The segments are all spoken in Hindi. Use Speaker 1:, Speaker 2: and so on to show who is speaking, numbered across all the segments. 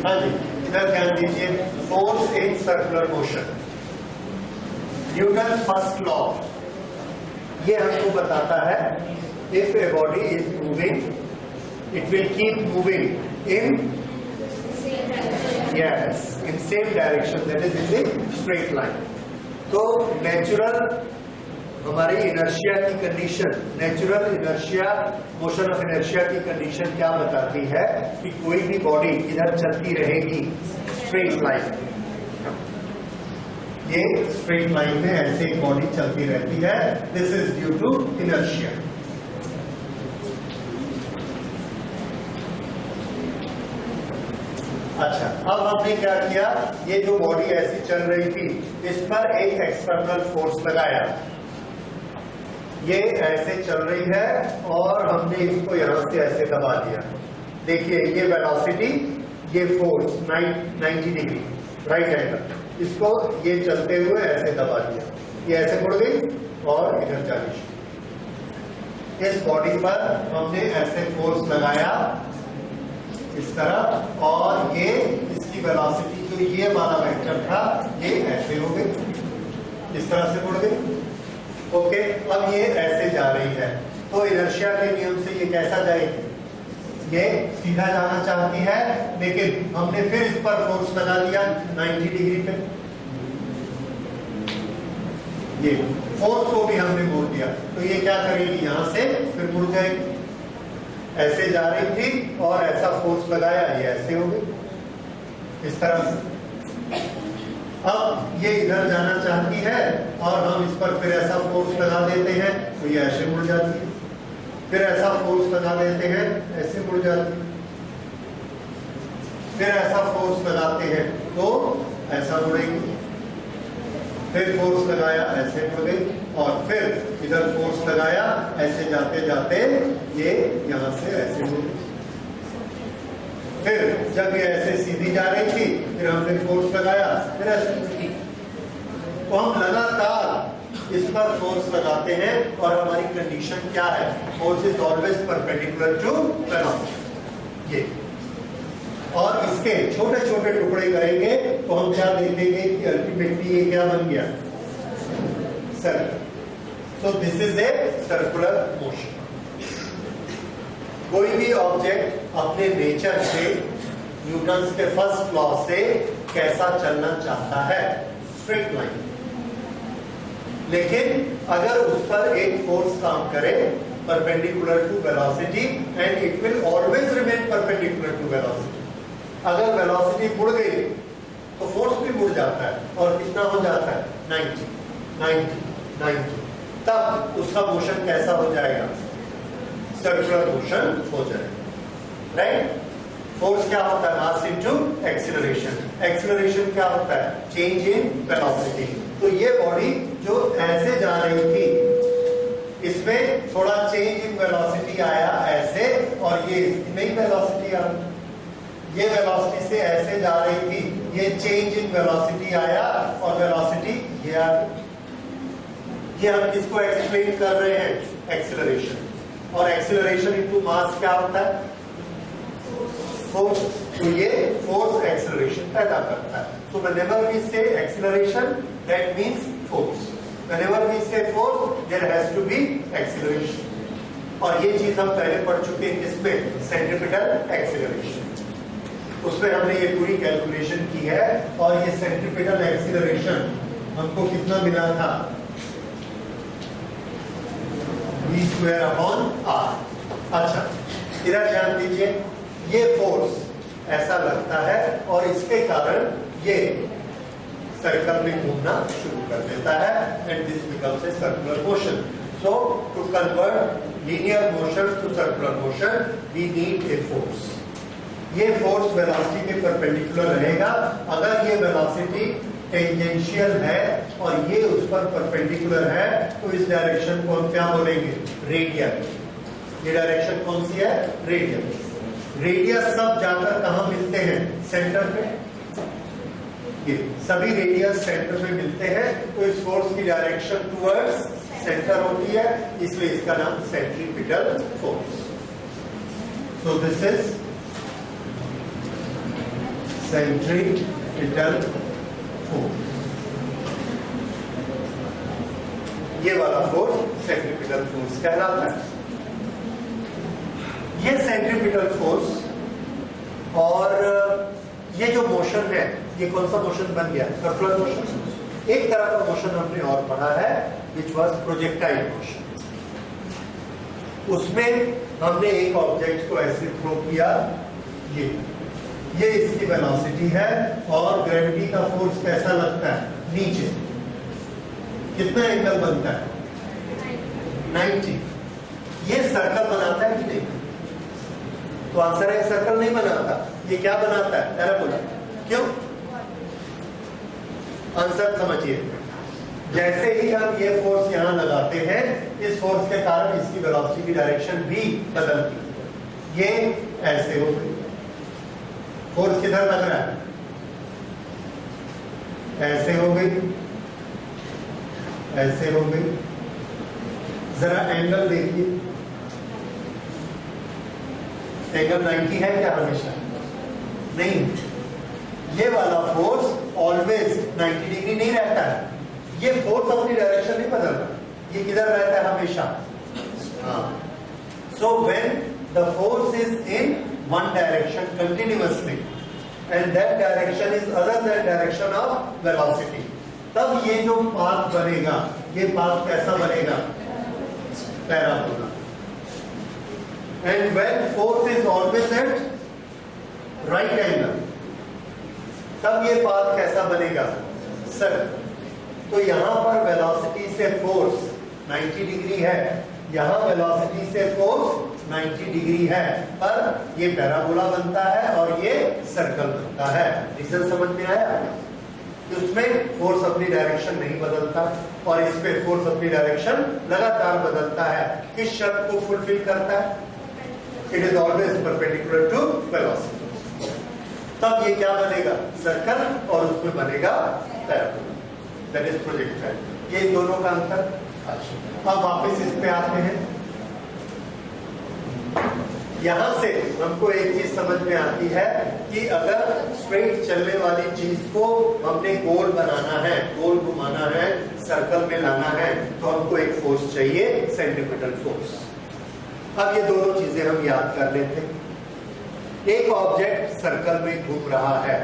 Speaker 1: हाँ जी, इधर ध्यान दीजिए, force in circular motion, Newton first law, ये हमको बताता है if a body is moving it will keep moving in in same direction, that is in the straight line. तो नेचुरल हमारी इनर्शिया की condition, natural inertia, motion of inertia की कंडीशन क्या बताती है कि कोई भी बॉडी इधर चलती रहेगी स्ट्रेट लाइन, ये स्ट्रेट लाइन में ऐसे एक बॉडी चलती रहती है, this is due to inertia. अच्छा, अब हमने क्या किया, ये जो बॉडी ऐसी चल रही थी इस पर एक एक्सटर्नल फोर्स लगाया, ये ऐसे चल रही है और हमने इसको यहां से ऐसे दबा दिया। देखिए ये वेलोसिटी, ये फोर्स 90 डिग्री राइट एंगल, इसको ये चलते हुए ऐसे दबा दिया, ये ऐसे मुड़ गई और इधर चली। इस बॉडी पर हमने ऐसे फोर्स लगाया इस तरह, और ये इसकी वेलोसिटी जो ये वाला वेक्टर था ये ऐसे हो गई, इस तरह से मुड़ गई। ओके, अब ये ऐसे जा रही है, तो इनर्शिया के नियम से ये कैसा जाएगी, ये सीधा जाना चाहती है, लेकिन हमने फिर इस पर फोर्स लगा दिया 90 डिग्री पे, ये फोर्स को भी हमने मोड़ दिया, तो ये क्या करेगी, यहां से फिर मुड़ जाएगी। ऐसे जा रही थी और ऐसा फोर्स लगाया, ये ऐसे हो गई इस तरह से। अब ये इधर जाना चाहती है और हम इस पर फिर ऐसा फोर्स लगा देते हैं तो ये ऐसे मुड़ जाती है, फिर ऐसा फोर्स लगा देते हैं ऐसे मुड़ जाती है, फिर ऐसा फोर्स लगाते हैं तो ऐसा मुड़ेगी, फिर फोर्स लगाया ऐसे मुड़ गई, और फिर इधर फोर्स लगाया, ऐसे जाते जाते ये यहां से ऐसे मुड़ गई। फिर जब ये ऐसे सीधी जा रही थी फिर हमने फोर्स लगाया, फिर ऐसे, तो हम लगातार इस पर फोर्स लगाते हैं और हमारी कंडीशन क्या है, force is always perpendicular to velocity, ये। और इसके छोटे छोटे टुकड़े करेंगे तो हम क्या देखेंगे कि अल्टीमेटली ये क्या बन गया, circle. So this is a circular motion. कोई भी ऑब्जेक्ट अपने नेचर से, न्यूटन के फर्स्ट लॉ से कैसा चलना चाहता है, स्ट्रेट लाइन, लेकिन अगर उस पर एक फोर्स काम करे perpendicular to velocity, and it will always remain perpendicular to velocity. अगर वेलोसिटी मुड़ गई तो फोर्स भी मुड़ जाता है, और कितना हो जाता है 90, तब उसका मोशन कैसा हो जाएगा, सर्कुलर मोशन हो जाएगा, राइट। फोर्स क्या होता है, मास इनटू एक्सीलरेशन, एक्सीलरेशन क्या होता है, चेंज इन वेलोसिटी। तो ये बॉडी जो ऐसे जा रही थी इसमें थोड़ा चेंज इन वेलोसिटी आया ऐसे, और ये इसमें ही वेलोसिटी आ गई, ये वेलोसिटी से ऐसे जा रही थी, ये चेंज इन वेलोसिटी आया और वेलोसिटी ये आ गई। ये हम किसको एक्सप्लेन कर रहे हैं, एक्सीलरेशन। और एक्सीलरेशन इनटू मास क्या होता है, फोर्स। तो ये फोर्स एक्सीलरेशन पैदा करता है। So whenever we say acceleration, that means force. Whenever we say force, there has to be acceleration. और ये चीज हम पहले पढ़ चुके हैं किसमें, सेंट्रीपिटल एक्सीलरेशन, उसमें हमने ये पूरी कैलकुलेशन की है। और ये सेंट्रीपिटल एक्सीलरेशन हमको कितना मिला था, v²/r। अच्छा, इधर ध्यान दीजिए, ये फोर्स ऐसा लगता है और इसके कारण ये सर्कल में घूमना शुरू कर देता है, and this becomes a circular motion. So to convert linear motion to circular motion we need a force. ये फोर्स वेलोसिटी के परपेंडिकुलर रहेगा। अगर ये वेलोसिटी टेंजेंशियल है और ये उस पर परपेंडिकुलर है तो इस डायरेक्शन को हम क्या बोलेंगे, रेडियल। ये डायरेक्शन कौन सी है, रेडियल। रेडियस सब जाकर कहां मिलते हैं, सेंटर पे। ये सभी रेडियस सेंटर पे मिलते हैं, तो इस फोर्स की डायरेक्शन टुवर्ड्स सेंटर होती है, इसलिए इसका नाम centripetal force. So this is centripetal force. ये वाला फोर्स सेंट्रीपिटल फोर्स कहलाता है। ये सेंट्रीपिटल फोर्स और ये जो मोशन है, ये कौन सा मोशन बन गया? Circular motion. एक तरह का मोशन हमने और पढ़ा है विच वाज प्रोजेक्टाइल मोशन। उसमें हमने एक ऑब्जेक्ट को ऐसे थ्रो किया, ये इसकी वेलोसिटी है और ग्रेविटी का फोर्स कैसा लगता है? नीचे। कितना एंगल बनता है? 90। ये सर्कल बनाता है कि नहीं? तो आंसर है सर्कल नहीं बनाता। ये क्या बनाता है? पैराबोला। क्यों? आंसर समझिए। जैसे ही हम ये फोर्स यहां लगाते हैं, इस फोर्स के कारण इसकी वेलोसिटी की डायरेक्शन भी बदलती है। ये ऐसे हो गई, फोर्स किधर लग रहा है? ऐसे हो गई, ऐसे हो गई। जरा एंगल देखिए, एंगल 90 है क्या हमेशा? नहीं। ये वाला फोर्स ऑलवेज 90 डिग्री नहीं रहता है। ये फोर्स अपनी डायरेक्शन नहीं बदलता, ये किधर रहता है? हमेशा। So when the force is in one direction continuously and that direction is other than direction of velocity, तब ये जो पाथ बनेगा, ये पाथ कैसा बनेगा? Parabola. And when force is always at right angle, तब ये पाथ कैसा बनेगा? सर्कल। तो यहां पर वेलोसिटी से फोर्स 90 डिग्री है, यहां वेलोसिटी से फोर्स 90 डिग्री है, पर ये पैराबोला बनता है और ये सर्कल बनता है। रीजन समझ में आया? उसमें फोर्स अपनी डायरेक्शन नहीं बदलता और इस पे फोर्स अपनी डायरेक्शन लगातार बदलता है। किस शर्त को फुलफिल करता है? It is always perpendicular to velocity. तब ये क्या बनेगा? सर्कल, और उसमें बनेगा पैराबोला, दैट इज प्रोजेक्टाइल। ये दोनों का अंतर। अच्छा, अब वापस इस पे आते हैं। यहां से हमको एक चीज समझ में आती है कि अगर स्ट्रेट चलने वाली चीज को हमने गोल बनाना है, गोल घुमाना है, सर्कल में लाना है, तो हमको एक फोर्स चाहिए, सेंट्रीपिटल फोर्स। अब ये दोनों चीजें हम याद कर लेते हैं। एक ऑब्जेक्ट सर्कल में घूम रहा है,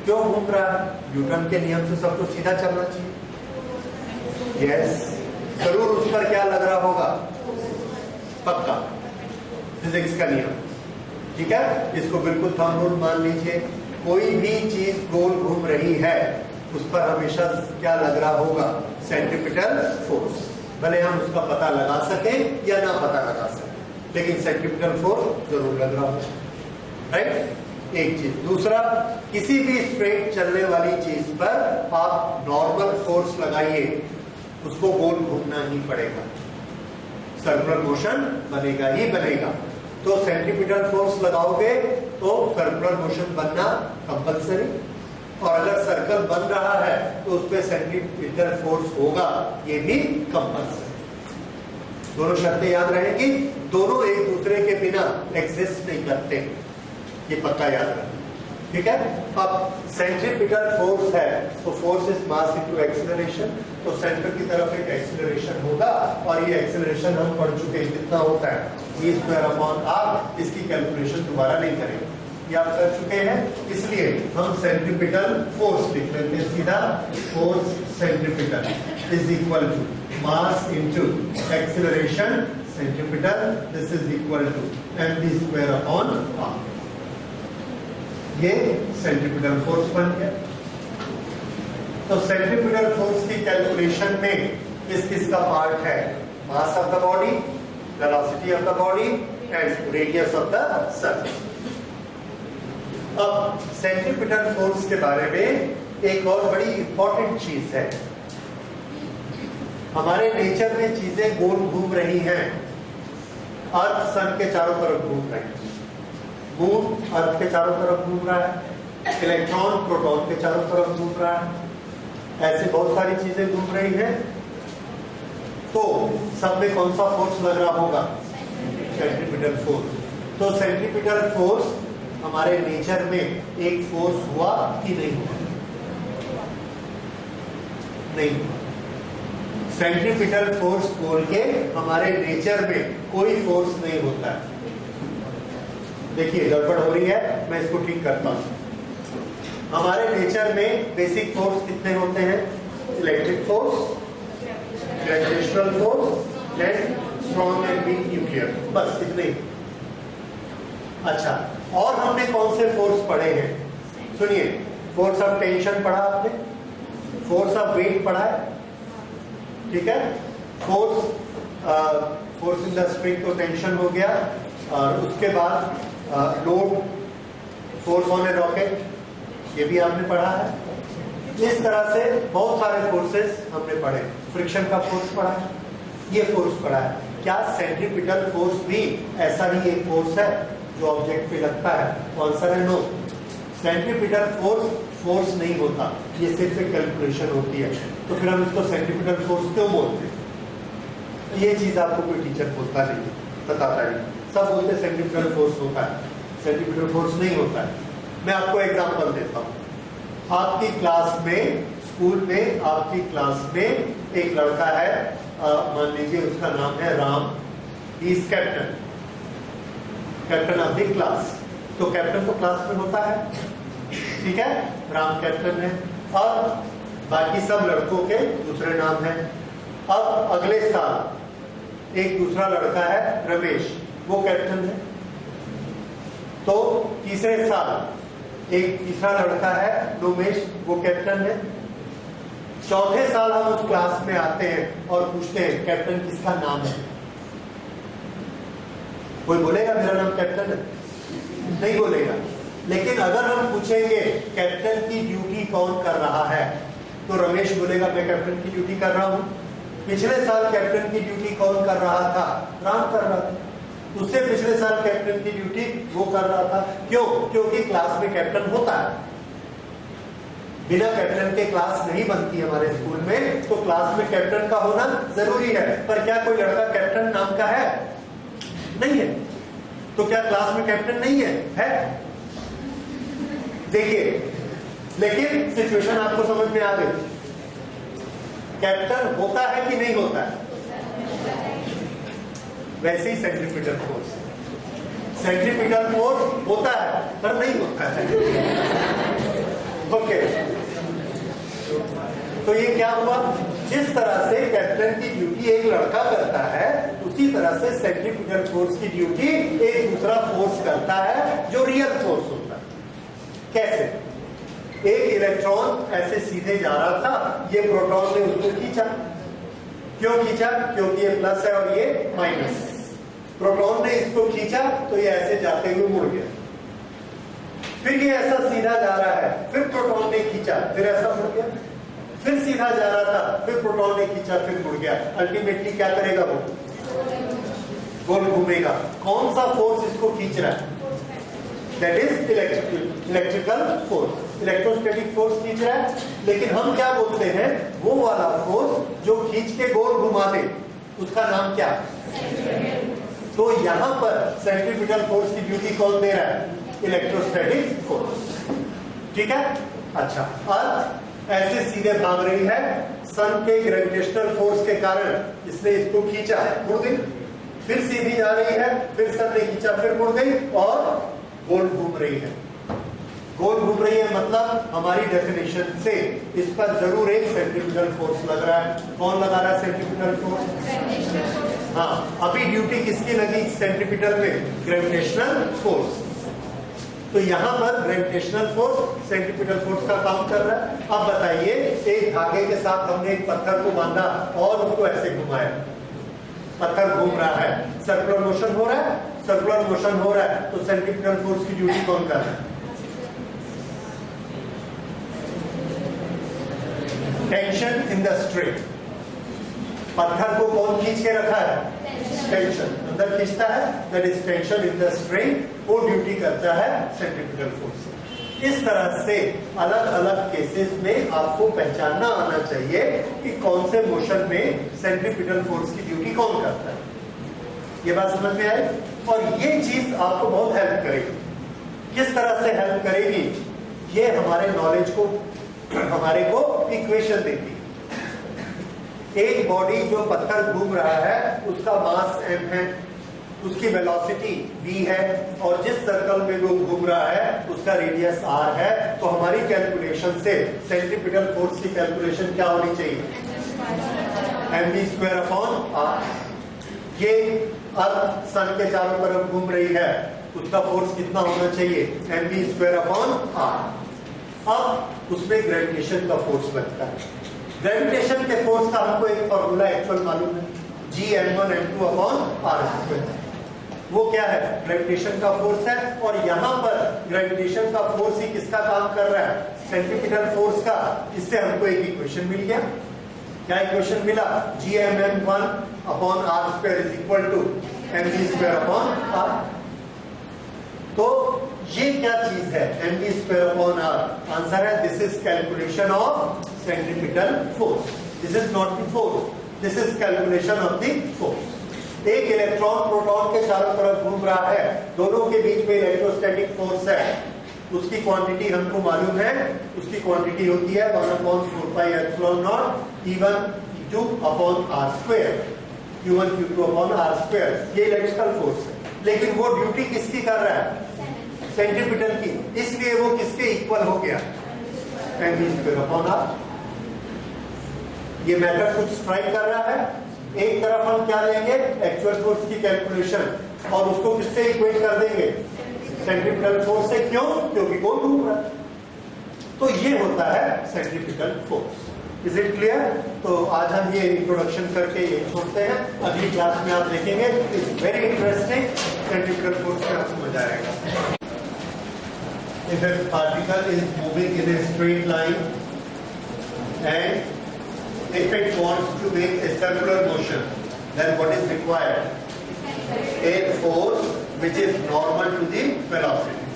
Speaker 1: क्यों घूम रहा है? न्यूटन के नियम से सबको सीधा चलना चाहिए। यस, जरूर उस पर क्या लग रहा होगा? पक्का, फिजिक्स का नियम। ठीक है, इसको बिल्कुल थंब रूल मान लीजिए। कोई भी चीज गोल घूम रही है, उस पर हमेशा क्या लग रहा होगा? Centripetal force. भले हम उसका पता लगा सकें या ना पता लगा सकें, लेकिन सेंट्रीपिटल फोर्स जरूर लग रहा होगा। राइट, एक चीज। दूसरा, किसी भी स्ट्रेट चलने वाली चीज पर आप नॉर्मल फोर्स लगाइए, उसको गोल घूमना ही पड़ेगा, सर्कुलर मोशन बनेगा ही बनेगा। तो सेंट्रीपिटल फोर्स लगाओगे तो सर्कुलर मोशन बनना कंपलसरी, और अगर सर्कल बन रहा है तो उस पर सेंट्रीपिटल फोर्स होगा, ये भी कंपलसरी। दोनों शर्तें याद रहेंगी, दोनों एक दूसरे के बिना एग्जिस्ट नहीं करते, ये पक्का याद रखना। ठीक है, अब सेंट्रीपिटल फोर्स है तो force is mass into acceleration, तो सेंटर की तरफ एक एक्सीलरेशन होगा, और ये एक्सीलरेशन हम पढ़ चुके हैं कितना होता है, v²/r। इसकी कैलकुलेशन दोबारा नहीं करेंगे, ये आप कर चुके हैं, इसलिए हम सेंट्रीपिटल फोर्स लिख लेते हैं सीधा। Force centripetal is equal to mass into acceleration centripetal, this is equal to mv²/r। ये सेंट्रीपिटल फोर्स बन गया। तो सेंट्रीपिटल फोर्स की कैलकुलेशन में किस किस का पार्ट है? Mass of the body, velocity of the body and radius of the circle. अब सेंट्रीपिटल फोर्स के बारे में एक और बड़ी इंपॉर्टेंट चीज है। हमारे नेचर में चीजें गोल घूम रही हैं, अर्थ सन के चारों तरफ घूम रही है, मून अर्थ के चारों तरफ घूम रहा है, इलेक्ट्रॉन प्रोटॉन के चारों तरफ घूम रहा है, ऐसे बहुत सारी चीजें घूम रही हैं। तो सब में कौन सा फोर्स लग रहा होगा? Centripetal force. तो सेंट्रीपिटल फोर्स हमारे नेचर में एक फोर्स हुआ कि नहीं हुआ? नहीं हुआ। सेंट्रीपिटल फोर्स बोल के हमारे नेचर में कोई फोर्स नहीं होता है। देखिए गड़बड़ हो रही है, मैं इसको ठीक करता हूं। हमारे नेचर में बेसिक फोर्स कितने होते हैं? Electric force, gravitational force and strong and weak nuclear, बस इतने ही। अच्छा, और हमने कौन से फोर्स पढ़े हैं? सुनिए, फोर्स ऑफ टेंशन पढ़ा आपने, फोर्स ऑफ वेट पढ़ा है, ठीक है। फोर्स इन द स्प्रिंग तो टेंशन हो गया, और उसके बाद load, force on A rocket, ये भी आपने पढ़ा है। इस तरह से बहुत सारे फोर्सेस हमने पढ़े। फ्रिक्शन का फोर्स पढ़ा है, ये फोर्स पढ़ा है। क्या सेंट्रीपिटल फोर्स भी ऐसा ही एक फोर्स है जो ऑब्जेक्ट पे लगता है? आंसर है नो। सेंट्रीपिटल फोर्स नहीं होता, ये सिर्फ एक कैलकुलेशन होती है। तो फिर हम इसको सेंट्रीपिटल फोर्स क्यों बोलते हैं? ये चीज आपको कोई टीचर बोलता नहीं, बताता नहीं। सब बोलते सेंट्रीपिटल फोर्स होता है, सेंट्रीपिटल फोर्स नहीं होता है। मैं आपको एग्जांपल देता हूं। आपकी क्लास में, स्कूल में आपकी क्लास में एक लड़का है, मान लीजिए उसका नाम है Ram, he is captain, captain of the class. तो कैप्टन तो क्लास में होता है, ठीक है, राम कैप्टन है, और बाकी सब लड़कों के दूसरे नाम है। अब अगले साल एक दूसरा लड़का है रमेश, वो कैप्टन है। तो तीसरे साल एक तीसरा लड़का है नोमेश, वो कैप्टन है। चौथे साल हम उस क्लास में आते हैं और पूछते हैं कैप्टन किसका नाम है? कोई बोलेगा मेरा नाम कैप्टन है? नहीं बोलेगा। लेकिन अगर हम पूछेंगे कैप्टन की ड्यूटी कौन कर रहा है, तो रमेश बोलेगा मैं कैप्टन की ड्यूटी कर रहा हूं। पिछले साल कैप्टन की ड्यूटी कौन कर रहा था? राम कर रहा था। उससे पिछले साल कैप्टन की ड्यूटी वो कर रहा था। क्यों? क्योंकि क्लास में कैप्टन होता है। बिना कैप्टन के क्लास नहीं बनती हमारे स्कूल में, तो क्लास में कैप्टन का होना जरूरी है। पर क्या कोई लड़का कैप्टन नाम का है? नहीं है। तो क्या क्लास में कैप्टन नहीं है? है। देखिए, लेकिन सिचुएशन आपको समझ में आ गई। कैप्टन होता है कि नहीं होता है? वैसे ही सेंट्रीपिटल फोर्स, सेंट्रीपिटल फोर्स होता है पर नहीं होता है। ओके, तो ये क्या हुआ? जिस तरह से कैप्टन की ड्यूटी एक लड़का करता है, उसी तरह से सेंट्रीपिटल फोर्स की ड्यूटी एक दूसरा फोर्स करता है जो रियल फोर्स होता है। कैसे? एक इलेक्ट्रॉन ऐसे सीधे जा रहा था, ये प्रोटॉन ने उसको खींचा। क्यों खींचा? क्योंकि ये प्लस है और ये माइनस। प्रोटॉन ने इसको खींचा तो ये ऐसे जाते हुए मुड़ गया। फिर ये ऐसा सीधा जा रहा है, फिर प्रोटॉन ने खींचा, फिर ऐसा मुड़ गया। फिर सीधा जा रहा था, फिर प्रोटॉन ने खींचा, फिर मुड़ गया। अल्टीमेटली क्या करेगा वो? गोल घूमेगा। कौन सा फोर्स इसको खींच रहा है? That is electrical force, electrostatic force खींच रहा है। लेकिन हम क्या बोलते हैं? वो वाला फोर्स जो खींच के गोल घुमा दे, उसका नाम क्या? तो यहां पर सेंट्रीपिटल फोर्स की ड्यूटी कौन दे रहा है? इलेक्ट्रोस्टैटिक फोर्स, ठीक है। अच्छा, अर्थ ऐसे सीधे भाग रही है, सन के ग्रेविटेशनल फोर्स के कारण इसने इसको खींचा, मुड़ गई। फिर सीधी जा रही है, फिर सन ने खींचा, फिर मुड़ गई और गोल घूम रही है। गोल घूम रही है मतलब हमारी डेफिनेशन से इस पर जरूर एक सेंट्रीपिटल फोर्स लग रहा है। कौन लगा रहा है सेंट्रीपिटल फोर्स? हाँ, अभी ड्यूटी किसकी लगी सेंट्रीपिटल में? Gravitational force. तो यहां पर ग्रेविटेशनल फोर्स सेंट्रीपिटल फोर्स का काम कर रहा है। अब बताइए, एक धागे के साथ हमने एक पत्थर को बांधा और उसको ऐसे घुमाया, पत्थर घूम रहा है, सर्कुलर मोशन हो रहा है, सर्कुलर मोशन हो रहा है, तो सेंट्रीपिटल फोर्स की ड्यूटी कौन कर रहा है? Tension in the string. पत्थर को कौन खींच के रखा है? टेंशन अंदर खींचता है, that is tension in the string. वो ड्यूटी करता है सेंट्रीपिटल फोर्स। इस तरह से अलग अलग केसेस में आपको पहचानना आना चाहिए कि कौन से मोशन में सेंट्रीपिटल फोर्स की ड्यूटी कौन करता है। ये बात समझ में आई? और ये चीज आपको बहुत हेल्प करेगी। किस तरह से हेल्प करेगी? ये हमारे नॉलेज को, हमारे को इक्वेशन देती है। एक बॉडी जो पत्थर घूम रहा है उसका मास m है, उसकी वेलोसिटी v है, और जिस सर्कल में वो घूम रहा है उसका रेडियस r है। तो हमारी कैलकुलेशन से सेंट्रीपिटल फोर्स की कैलकुलेशन क्या होनी चाहिए? mv²/r। ये अर्थ सन के चारों तरफ घूम रही है, उसका फोर्स कितना होना चाहिए? mv²/r। अब उसमें ग्रेविटेशन का फोर्स लगता है। ग्रेविटेशन के फोर्स का हमको एक फॉर्मूला एक्चुअल मालूम है, Gm1m2/r²। वो क्या है? ग्रेविटेशन का फोर्स है। और यहाँ पर ग्रेविटेशन का फोर्स ही किसका काम कर रहा है? सेंट्रीपिटल फोर्स का। इससे हमको एक इक्वेशन मिल गया। क्या इक्वेशन मिला? Gm1/r² mv²/r। तो ये क्या चीज है mv²/r? आंसर है this is calculation of centripetal force. This is not the force, this is calculation of the force. एक इलेक्ट्रॉन प्रोटॉन के चारों तरफ घूम रहा है, दोनों के बीच में इलेक्ट्रोस्टैटिक फोर्स है। उसकी क्वांटिटी हमको मालूम है, उसकी क्वांटिटी होती है 1/4πε0 E1E2/r², Q1Q2/r²। ये इलेक्ट्रिकल फोर्स है, लेकिन वो ड्यूटी किसकी कर रहा है? सेंट्रीपिटल की। इसलिए वो किसके इक्वल हो गया? mv²/r। ये मेथड कुछ स्ट्राइक कर रहा है। एक तरफ हम क्या लेंगे? एक्चुअल फोर्स की कैलकुलेशन, और उसको किससे इक्वेट कर देंगे? सेंट्रीपिटल फोर्स से। क्यों? क्योंकि वो घूम रहा है। तो ये होता है centripetal force. Is it clear? तो आज हम ये इंट्रोडक्शन करके ये छोड़ते हैं। अगली क्लास में आप देखेंगे, it's very interesting. Centripetal force में आपको मजा आएगा। If a particle is moving in a straight line and if it wants to make a circular motion, then what is required? A force which is normal to the velocity,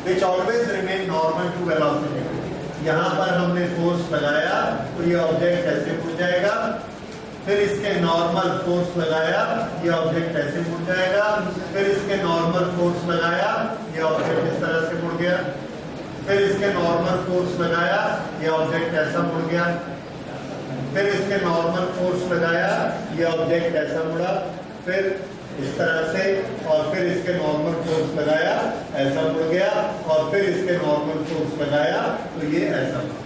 Speaker 1: which always remain normal to velocity. यहाँ पर हमने फोर्स लगाया तो ये ऑब्जेक्ट ऐसे मुड़ जाएगा, फिर इसके नॉर्मल फोर्स लगाया, ये ऑब्जेक्ट ऐसे मुड़ जाएगा, फिर इसके नॉर्मल फोर्स लगाया, ये ऑब्जेक्ट इस तरह से मुड़ गया, फिर इसके नॉर्मल फोर्स लगाया, ये ऑब्जेक्ट ऐसा मुड़ गया, फिर इसके नॉर्मल फोर्स लगाया, ये ऑब्जेक्ट ऐसा मुड़ा, फिर इस तरह से, और फिर इसके नॉर्मल फोर्स लगाया, ऐसा मुड़ गया, और फिर इसके नॉर्मल फोर्स लगाया तो ये ऐसा मुड़ा।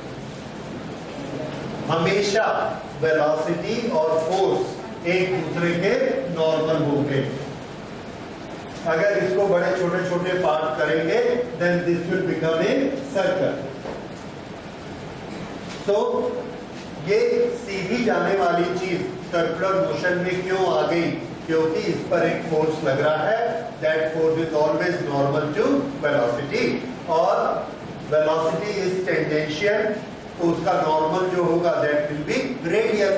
Speaker 1: हमेशा वेलोसिटी और फोर्स एक दूसरे के नॉर्मल होंगे। अगर इसको बड़े छोटे छोटे पार्ट करेंगे then this will become a circle. तो ये सीधी जाने वाली चीज सर्कुलर मोशन में क्यों आ गई? क्योंकि इस पर एक फोर्स लग रहा है। That force is always normal to velocity, और वेलोसिटी इज टेंजेंशियल, तो उसका नॉर्मल जो होगा that will be radius,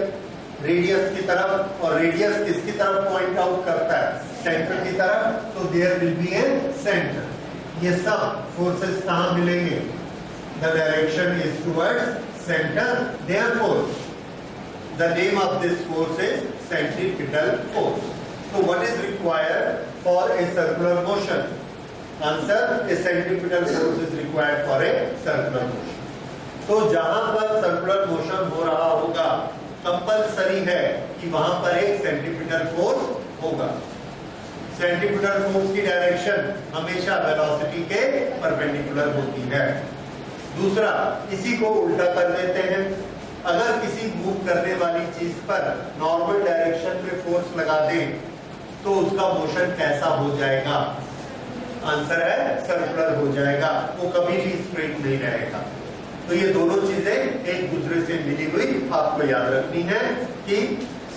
Speaker 1: radius की तरफ। और रेडियस किसकी तरफ पॉइंट आउट करता है? सेंटर की तरफ। तो there will be a centre. ये सब फोर्सेस कहां मिलेंगे? The direction is towards center, therefore the name of this force is centripetal force. So what is required for a circular motion? Answer: a centripetal force is required for a circular motion. तो जहां पर सर्कुलर मोशन हो रहा होगा कंपल्सरी है कि वहां पर एक सेंट्रीपिटल फोर्स होगा। सेंट्रीपिटल फोर्स की डायरेक्शन हमेशा वेलोसिटी के परपेंडिकुलर होती है। दूसरा, इसी को उल्टा कर देते हैं। अगर किसी मूव करने वाली चीज पर नॉर्मल डायरेक्शन में फोर्स लगा दें तो उसका मोशन कैसा हो जाएगा? आंसर है सर्कुलर हो जाएगा, वो कभी भी स्ट्रेट नहीं रहेगा। तो ये दोनों चीजें एक दूसरे से मिली हुई आपको याद रखनी है कि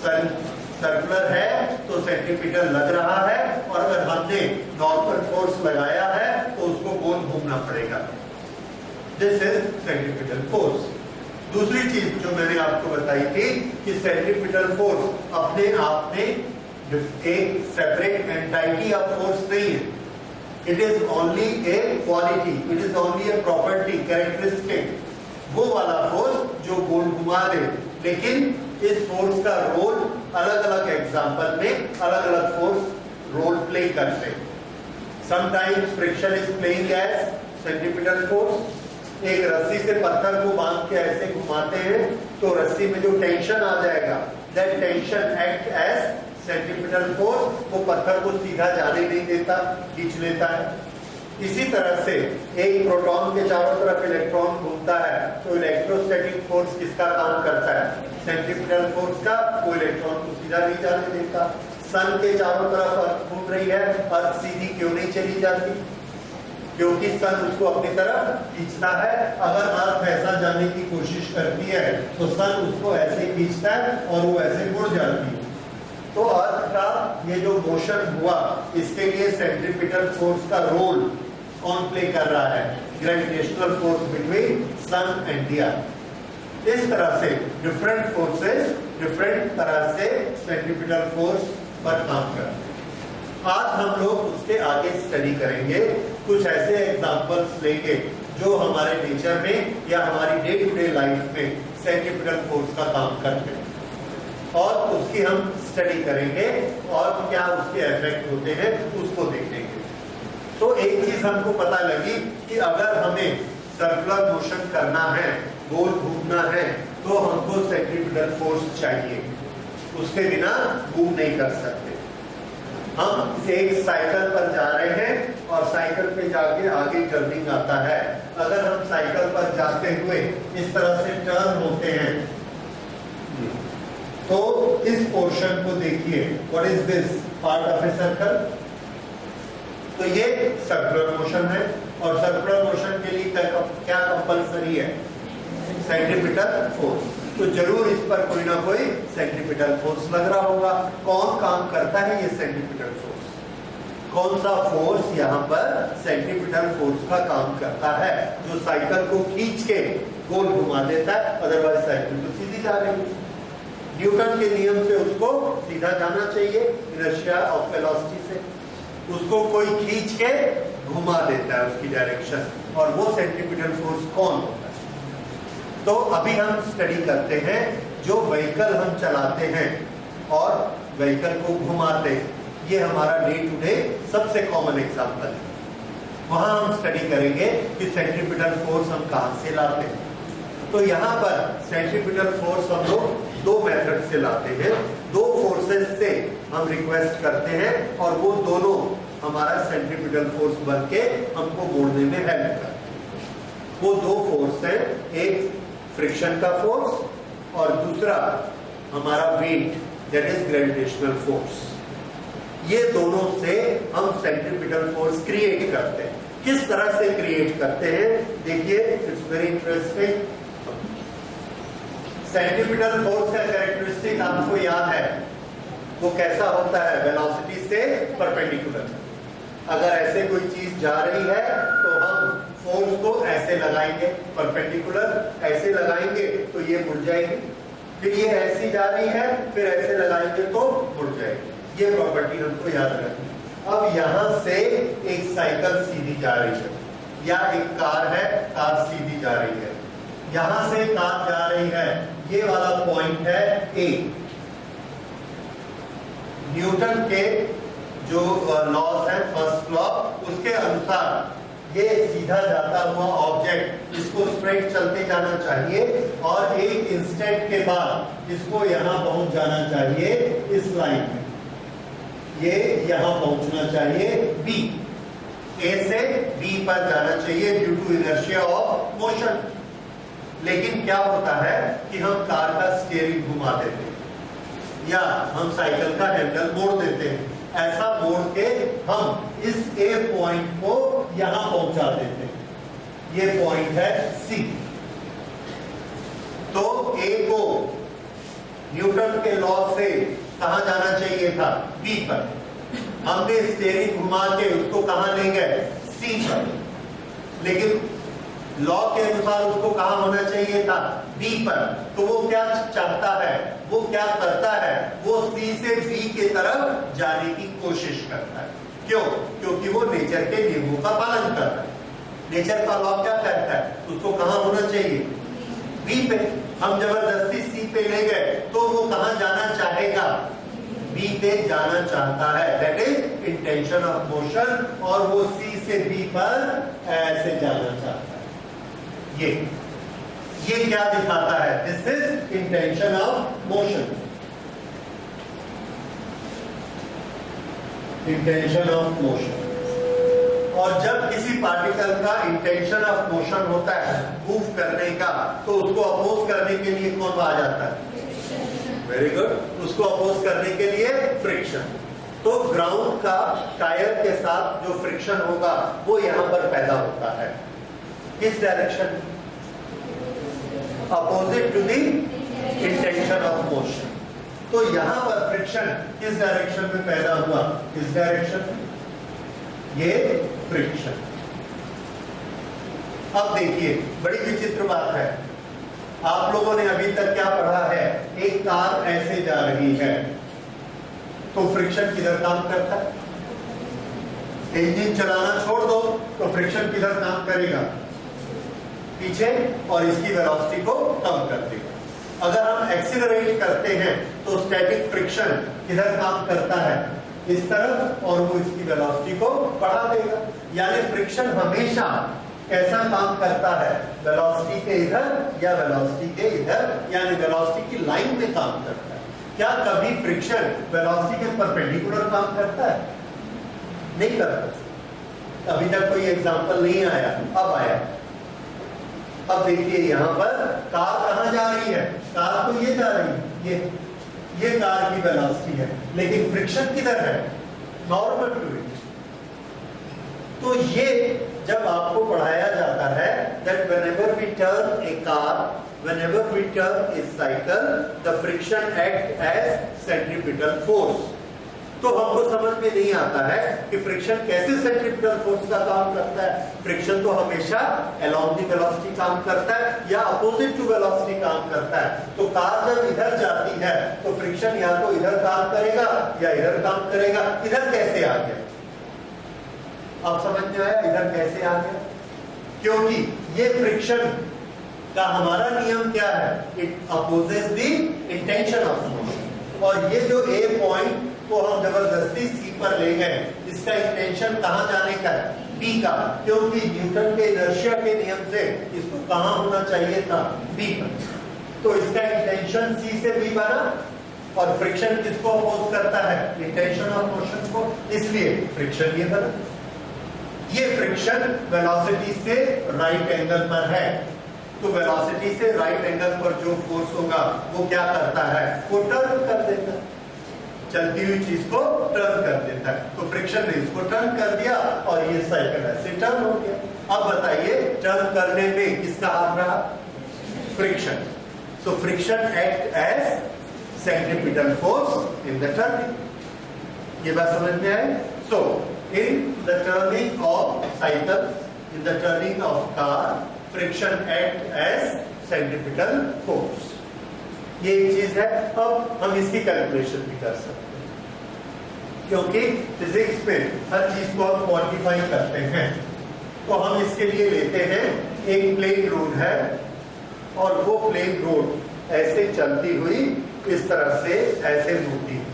Speaker 1: सर्कुलर है तो सेंट्रीपिटल लग रहा है, और अगर हमने नॉर्मल फोर्स लगाया है तो उसको गोल घूमना पड़ेगा। This is centripetal force. दूसरी चीज जो मैंने आपको बताई थी कि सेंट्रीपिटल फोर्स अपने आप में एक सेपरेट एंटाइटी ऑफ फोर्स नहीं है। It is only A quality, it is only a property, characteristic, वो वाला फोर्स जो गोल घुमा दे। लेकिन इस फोर्स का रोल अलग अलग एग्जाम्पल में अलग अलग फोर्स रोल प्ले करते हैं। Sometimes friction is playing as centripetal force. एक रस्सी से पत्थर को बांध के ऐसे घुमाते हैं तो रस्सी में जो टेंशन आ जाएगा, that tension act as centripetal force, वो पत्थर को सीधा जाने नहीं देता, खींच लेता है। इसी तरह से एक प्रोटॉन के चारों तरफ इलेक्ट्रॉन घूमता है तो इलेक्ट्रोस्टैटिक फोर्स किसका काम करता है? सेंट्रीपिटल फोर्स का। वो इलेक्ट्रॉन को सीधा नहीं जाने देता। सन के चारों तरफ अर्थ घूम रही है, अर्थ सीधी क्यों नहीं चली जाती? क्योंकि सन उसको अपनी तरफ खींचता है। अगर अर्थ ऐसा जाने की कोशिश करती है तो सन उसको ऐसे खींचता है और वो ऐसे मुड़ जाती है। तो अर्थ का ये जो मोशन हुआ, इसके लिए सेंट्रीपिटल फोर्स का रोल कौन प्ले कर रहा है? Gravitational force between sun and the earth. इस तरह से डिफरेंट फोर्सेस डिफरेंट तरह से सेंट्रीपिटल फोर्स पर काम करते हैं। आज हम लोग उसके आगे स्टडी करेंगे, कुछ ऐसे एग्जांपल्स लेंगे जो हमारे नेचर में या हमारी डे टू डे लाइफ में सेंट्रीपिटल फोर्स का काम करते हैं और उसकी हम स्टडी करेंगे और क्या उसके इफेक्ट होते हैं उसको देखेंगे। तो एक चीज हमको पता लगी कि अगर हमें सर्कुलर मोशन करना है, गोल घूमना है, तो हमको सेंट्रीपिटल फोर्स चाहिए, उसके बिना मूव नहीं कर सकते। हम एक साइकिल पर जा रहे हैं और साइकिल पे जाके आगे टर्निंग आता है। अगर हम साइकिल पर जाते हुए इस तरह से टर्न होते हैं तो इस पोर्शन को देखिए, what is this? Part of A circle. तो ये सर्कुलर मोशन है और सर्कुलर मोशन के लिए क्या कंपलसरी है? Centripetal force. तो जरूर इस पर कोई ना कोई सेंट्रीपिटल फोर्स लग रहा होगा। कौन काम करता है ये सेंट्रीपिटल फोर्स? कौन सा फोर्स यहाँ पर सेंट्रीपिटल फोर्स का काम करता है जो साइकिल को खींच के गोल घुमा देता है? अदरवाइज साइकिल तो सीधी जा रही है। न्यूटन के नियम से उसको सीधा जाना चाहिए, इनर्शिया ऑफ वेलोसिटी से। उसको कोई खींच के घुमा देता है उसकी डायरेक्शन, और वो सेंट्रीपिटल फोर्स कौन होता है? तो अभी हम स्टडी करते हैं जो व्हीकल हम चलाते हैं और व्हीकल को घुमाते हैं। ये हमारा डे टू डे सबसे कॉमन एग्जांपल है। वहां हम स्टडी करेंगे कि सेंट्रीपिटल फोर्स हम कहां से लाते हैं। तो यहाँ पर सेंट्रीपिटल फोर्स हम लोग दो मेथड से लाते हैं। दो फोर्सेस से हम रिक्वेस्ट करते हैं और वो दोनों हमारा सेंट्रीपिटल फोर्स बन के हमको मोड़ने में हेल्प करते हैं। वो दो फोर्स है, एक फ्रिक्शन का फोर्स और दूसरा हमारा weight, that is gravitational force. ये दोनों से हम सेंट्रीपिटल फोर्स क्रिएट करते हैं। किस तरह से क्रिएट करते हैं देखिए, it's very interesting. Centripetal force का कैरेक्टरिस्टिक आपको याद है, वो कैसा होता है? वेलोसिटी से परपेंडिकुलर। अगर ऐसे कोई चीज जा रही है तो हम फोर्स को ऐसे लगाएंगे, परपेंडिकुलर ऐसे लगाएंगे तो ये मुड़ जाएगी। फिर ये ऐसी जा रही है, फिर ऐसे लगाएंगे तो मुड़ जाएगी। ये प्रॉपर्टी हमको याद रखनी। अब यहां से एक साइकिल सीधी जा रही है या एक कार है, कार सीधी जा रही है। यहां से कार जा रही है, ये वाला पॉइंट है ए। न्यूटन के जो लॉज है, फर्स्ट लॉ, उसके अनुसार ये सीधा जाता हुआ ऑब्जेक्ट इसको स्ट्रेट चलते जाना चाहिए और एक इंस्टेंट के बाद इसको यहां पहुंच जाना चाहिए इस लाइन में। ये यहां पहुंचना चाहिए बी, ए से बी पर जाना चाहिए due to inertia of motion. लेकिन क्या होता है कि हम कार का स्टीयरिंग घुमा देते हैं या हम साइकिल का हैंडल मोड़ देते हैं। ऐसा मोड़ के हम इस ए पॉइंट को यहां पहुंचा देते हैं। ये पॉइंट है सी। तो ए को न्यूटन के लॉ से कहां जाना चाहिए था? बी पर। हमने स्टीयरिंग घुमा के उसको कहां ले गए? सी पर। लेकिन लॉ के अनुसार उसको कहां होना चाहिए था? बी पर। तो वो क्या चाहता है, वो क्या करता है? वो सी से बी के तरफ जाने की कोशिश करता है। क्यों? क्योंकि वो नेचर के नियमों का पालन कर रहा है। नेचर का लॉ क्या कहता है? उसको कहां होना चाहिए? बी पे। हम जबरदस्ती सी पे ले गए तो वो कहां जाना चाहेगा? बी पे जाना चाहता है, that is intention of motion, और वो सी से बी पर ऐसे जाना चाहता है। ये क्या दिखाता है? This is intention of motion. Intention of motion. और जब किसी पार्टिकल का इंटेंशन ऑफ मोशन होता है मूव करने का, तो उसको अपोज करने के लिए कौन आ जाता है? Very good. उसको अपोज करने के लिए फ्रिक्शन। तो ग्राउंड का टायर के साथ जो फ्रिक्शन होगा वो यहां पर पैदा होता है। किस direction? Opposite to the intention of motion. तो यहां पर फ्रिक्शन किस डायरेक्शन में पैदा हुआ? इस डायरेक्शन में, ये फ्रिक्शन। अब देखिए, बड़ी विचित्र बात है। आप लोगों ने अभी तक क्या पढ़ा है? एक कार ऐसे जा रही है तो फ्रिक्शन किधर काम करता है? इंजन चलाना छोड़ दो तो फ्रिक्शन किधर काम करेगा? पीछे, और इसकी वेलोसिटी को कम कर देगा। अगर हम एक्सीलरेट करते हैं तो स्टैटिक फ्रिक्शन किधर काम करता है? इस तरफ, और वो इसकी वेलोसिटी को बढ़ा देगा। यानी फ्रिक्शन हमेशा कैसा काम करता है? वेलोसिटी के इधर या वेलोसिटी के इधर, यानी वेलोसिटी की लाइन में काम करता है। क्या कभी फ्रिक्शन वेलोसिटी के परपेंडिकुलर काम करता है? नहीं करता। अभी तक कोई एग्जांपल नहीं आया, अब आया। अब देखिए यहां पर कार कहां जा रही है? कार तो ये जा रही है, ये कार की वेलोसिटी है, लेकिन फ्रिक्शन किधर है? Normal to it. तो ये जब आपको पढ़ाया जाता है that whenever we turn a car, whenever we turn a cycle, the friction acts as centripetal force. तो हमको समझ में नहीं आता है कि फ्रिक्शन कैसे सेंट्रीपिटल फोर्स का काम करता है। फ्रिक्शन तो हमेशा along the velocity काम करता है या अपोजिट टू वेलोसिटी काम करता है। तो कार जब इधर जाती है तो फ्रिक्शन या तो इधर काम करेगा या इधर काम करेगा। इधर कैसे आ गया? आप समझ में आया इधर कैसे आ गया? क्योंकि ये फ्रिक्शन का हमारा नियम क्या है? It opposes the intention of motion. और ये जो ए पॉइंट को हम जबरदस्ती सी पर ले गए, इसका इंटेंशन कहां जाने का है? बी का, क्योंकि न्यूटन के इनर्शिया के नियम से इसको कहां होना चाहिए था? बी पर। तो इसका इंटेंशन सी से बी बना, और फ्रिक्शन किसको अपोज करता है? इंटेंशन ऑफ मोशन को, इसलिए फ्रिक्शन ये बना। ये फ्रिक्शन वेलोसिटी से राइट एंगल पर है। तो वेलोसिटी से राइट एंगल पर जो फोर्स होगा वो क्या करता है? वो टर्न कर देता है, चलती हुई चीज को टर्न कर देता है। तो फ्रिक्शन ने इसको टर्न कर दिया और ये साइकिल ऐसे टर्न हो गया। अब बताइए टर्न करने में किसका हाथ रहा? Friction. So friction act as centripetal force in the turning. ये बात समझ में आई? So in the turning of cycle, in the turning of car, friction act as centripetal force. ये एक चीज है। अब हम इसकी कैलकुलेशन भी कर सकते हैं, क्योंकि फिजिक्स में हर चीज को हम क्वांटिफाई करते हैं। तो हम इसके लिए लेते हैं एक प्लेन रोड है, और वो प्लेन रोड ऐसे चलती हुई इस तरह से ऐसे घूमती है।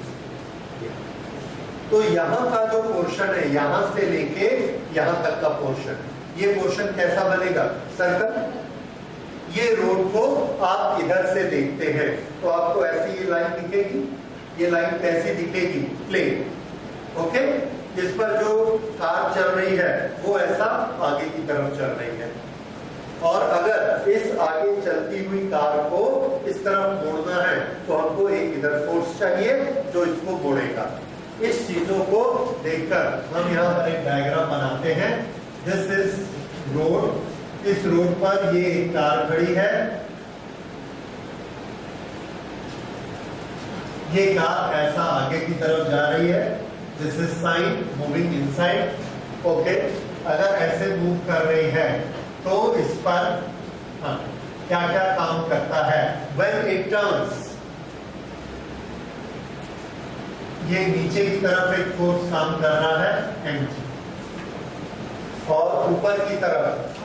Speaker 1: तो यहाँ का जो पोर्शन है, यहां से लेके यहां तक का पोर्शन, ये पोर्शन कैसा बनेगा? सर्कल। ये रोड को आप इधर से देखते हैं तो आपको ऐसी ये लाइन दिखेगी। ये लाइन कैसी दिखेगी? प्लेन। ओके, इस पर जो कार चल रही है वो ऐसा आगे की तरफ चल रही है, और अगर इस आगे चलती हुई कार को इस तरफ मोड़ना है तो हमको एक इधर फोर्स चाहिए जो इसको मोड़ेगा। इस चीजों को देखकर हम यहाँ पर एक डायग्राम बनाते हैं। This is road. इस रोड पर ये एक कार खड़ी है। ये कार ऐसा आगे की तरफ जा रही है। This is sine moving inside. Okay, अगर ऐसे मूव कर रही है तो इस पर क्या क्या काम करता है? व्हेन इट टर्न्स, ये नीचे की तरफ एक फोर्स काम कर रहा है mg, और ऊपर की तरफ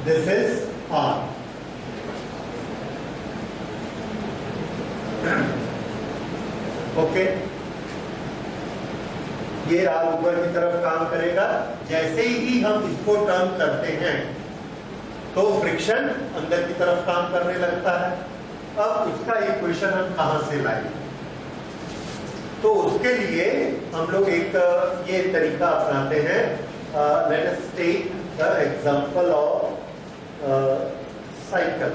Speaker 1: दिस इज r। ओके, ये राल ऊपर की तरफ काम करेगा। जैसे ही हम इसको टर्न करते हैं तो फ्रिक्शन अंदर की तरफ काम करने लगता है। अब उसका इक्वेशन हम कहां से लाएंगे? तो उसके लिए हम लोग एक ये तरीका अपनाते हैं। Let us take the example of cycle.